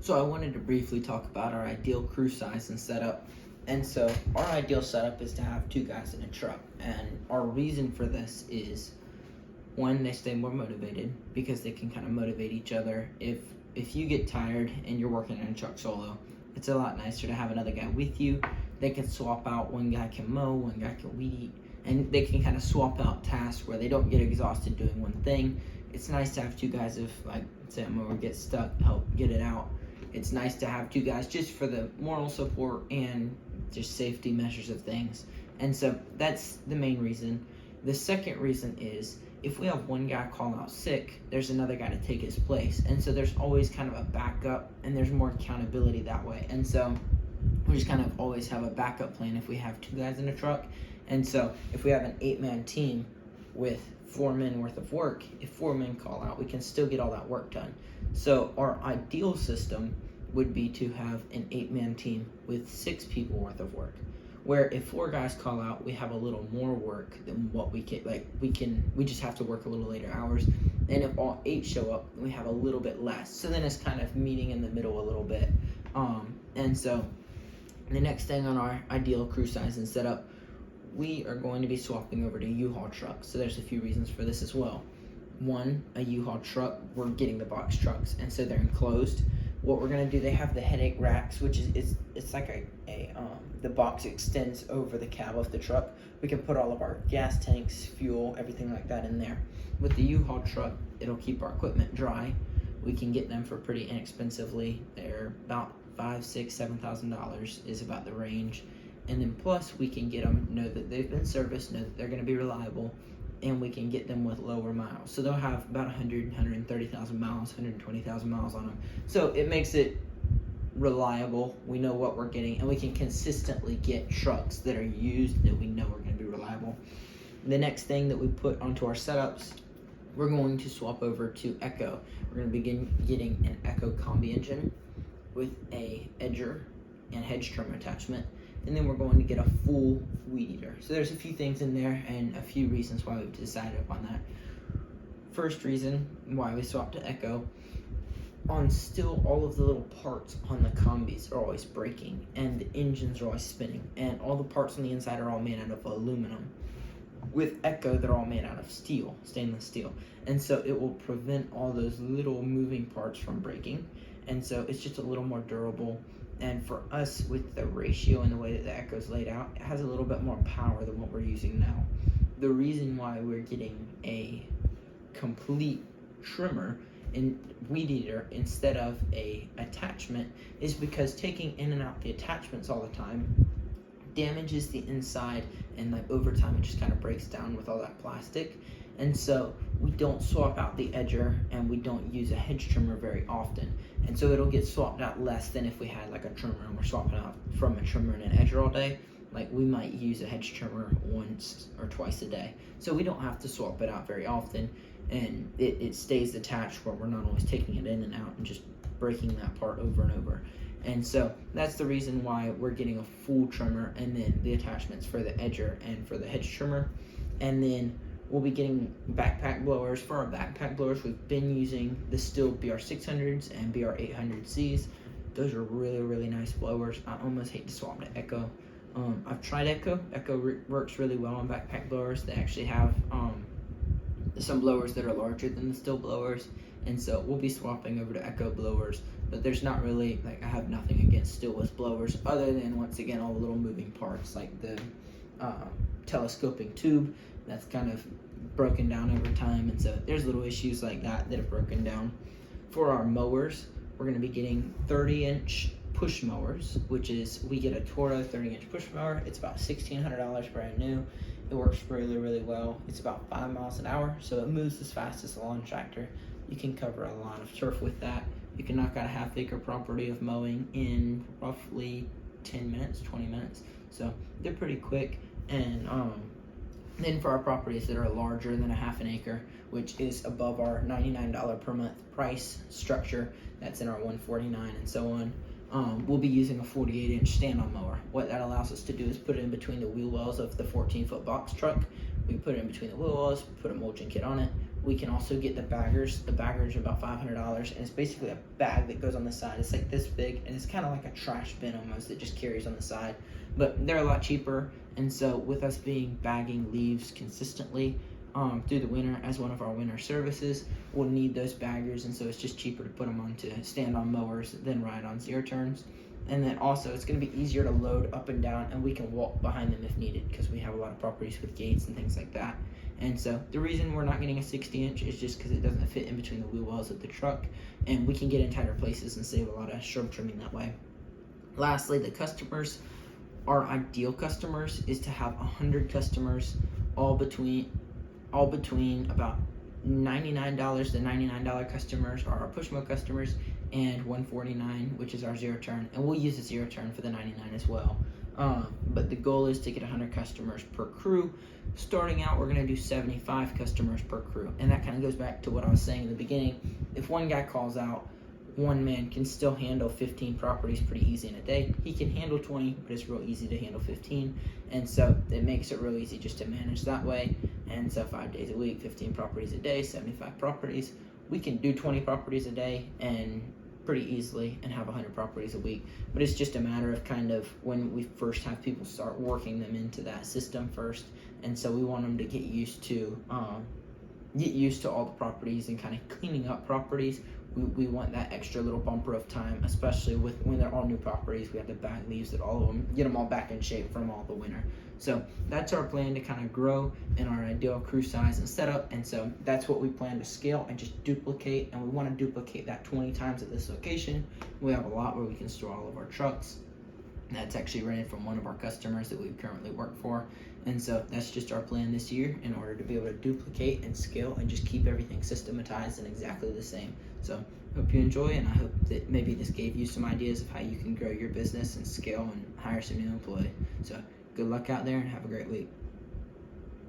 So I wanted to briefly talk about our ideal crew size and setup. And so our ideal setup is to have 2 guys in a truck. And our reason for this is, one, they stay more motivated because they can kind of motivate each other. If you get tired and you're working in a truck solo, it's a lot nicer to have another guy with you. They can swap out. One guy can mow, one guy can weed eat, and they can kind of swap out tasks where they don't get exhausted doing one thing. It's nice to have 2 guys if, like, say a mower gets stuck, help get it out. It's nice to have 2 guys just for the moral support and just safety measures of things. And so that's the main reason. The second reason is, if we have one guy call out sick, there's another guy to take his place. And so there's always kind of a backup, and there's more accountability that way. And so we just kind of always have a backup plan if we have 2 guys in a truck. And so if we have an 8-man team with 4 men worth of work, if 4 men call out, we can still get all that work done. So our ideal system would be to have an 8-man team with 6 people worth of work, where if 4 guys call out, we have a little more work than what we just have to work a little later hours. And if all 8 show up, we have a little bit less. So then it's kind of meeting in the middle a little bit. And so the next thing on our ideal crew size and setup, we are going to be swapping over to U-Haul trucks. So there's a few reasons for this as well. One, a U-Haul truck, we're getting the box trucks, and so they're enclosed. What we're gonna do, they have the headache racks, which is it's like the box extends over the cab of the truck. We can put all of our gas tanks, fuel, everything like that in there. With the U-Haul truck, it'll keep our equipment dry. We can get them for pretty inexpensively. They're about $5,000, $6,000, $7,000 is about the range. And then plus we can get them, know that they've been serviced, know that they're going to be reliable, and we can get them with lower miles. So they'll have about 100, 130,000 miles, 120,000 miles on them. So it makes it reliable. We know what we're getting, and we can consistently get trucks that are used that we know are going to be reliable. The next thing that we put onto our setups, we're going to swap over to Echo. We're going to begin getting an Echo combi engine with a edger and hedge trim attachment. And then we're going to get a full weed eater. So there's a few things in there and a few reasons why we've decided upon that. First reason why we swapped to Echo, on still all of the little parts on the combis are always breaking, and the engines are always spinning, and all the parts on the inside are all made out of aluminum. With Echo, they're all made out of steel, stainless steel, and so it will prevent all those little moving parts from breaking, and so it's just a little more durable. And for us, with the ratio and the way that the Echo's laid out, it has a little bit more power than what we're using now. The reason why we're getting a complete trimmer and weed eater instead of a attachment is because taking in and out the attachments all the time damages the inside, and like over time it just kind of breaks down with all that plastic. And so we don't swap out the edger, and we don't use a hedge trimmer very often. And so it'll get swapped out less than if we had like a trimmer and we're swapping out from a trimmer and an edger all day. Like we might use a hedge trimmer once or twice a day. So we don't have to swap it out very often, and it stays attached where we're not always taking it in and out and just breaking that part over and over. And so that's the reason why we're getting a full trimmer, and then the attachments for the edger and for the hedge trimmer. And then we'll be getting backpack blowers. For our backpack blowers, we've been using the Stihl BR600s and BR800Cs. Those are really, really nice blowers. I almost hate to swap to Echo. I've tried Echo. Echo works really well on backpack blowers. They actually have some blowers that are larger than the Stihl blowers, and so we'll be swapping over to Echo blowers. But there's not really, like, I have nothing against Stihl with blowers other than, once again, all the little moving parts, like the telescoping tube that's kind of broken down over time, and so there's little issues like that have broken down. For our mowers, we're going to be getting 30-inch push mowers, which is, we get a Toro 30-inch push mower. It's about $1,600 brand new. It works really, really well. It's about 5 miles an hour, so it moves as fast as a lawn tractor. You can cover a lot of turf with that. You can knock out a half-acre property of mowing in roughly 10 minutes, 20 minutes. So they're pretty quick. And then for our properties that are larger than a half an acre, which is above our $99 per month price structure, that's in our 149 and so on, we'll be using a 48-inch stand-on mower. What that allows us to do is put it in between the wheel wells of the 14-foot box truck. We put it in between the wheel wells, put a mulching kit on it. We can also get the baggers. The baggers are about $500, and it's basically a bag that goes on the side. It's like this big, and it's kind of like a trash bin almost that just carries on the side. But they're a lot cheaper, and so with us bagging leaves consistently through the winter as one of our winter services, we'll need those baggers, and so it's just cheaper to put them on to stand on mowers than ride on zero turns. And then also it's going to be easier to load up and down, and we can walk behind them if needed because we have a lot of properties with gates and things like that. And so the reason we're not getting a 60-inch is just because it doesn't fit in between the wheel wells of the truck, and we can get in tighter places and save a lot of shrub trimming that way. Lastly, the customers, our ideal customers is to have 100 customers, all between about $99 to $99 customers are our push mode customers, and $149, which is our zero turn, and we'll use a zero turn for the 99 as well. But the goal is to get 100 customers per crew. Starting out, we're going to do 75 customers per crew, and that kind of goes back to what I was saying in the beginning. If one guy calls out, one man can still handle 15 properties pretty easy in a day. He can handle 20, but it's real easy to handle 15, and so it makes it real easy just to manage that way. And so 5 days a week, 15 properties a day, 75 properties. We can do 20 properties a day and pretty easily and have 100 properties a week, but it's just a matter of kind of when we first have people start working them into that system first. And so we want them to get used to all the properties and kind of cleaning up properties. We want that extra little bumper of time, especially when they're all new properties. We have to bag leaves at all of them, get them all back in shape from all the winter. So that's our plan to kind of grow in our ideal crew size and setup. And so that's what we plan to scale and just duplicate. And we want to duplicate that 20 times at this location. We have a lot where we can store all of our trucks. That's actually rented from one of our customers that we currently work for. And so that's just our plan this year in order to be able to duplicate and scale and just keep everything systematized and exactly the same. So hope you enjoy, and I hope that maybe this gave you some ideas of how you can grow your business and scale and hire some new employees. So good luck out there and have a great week.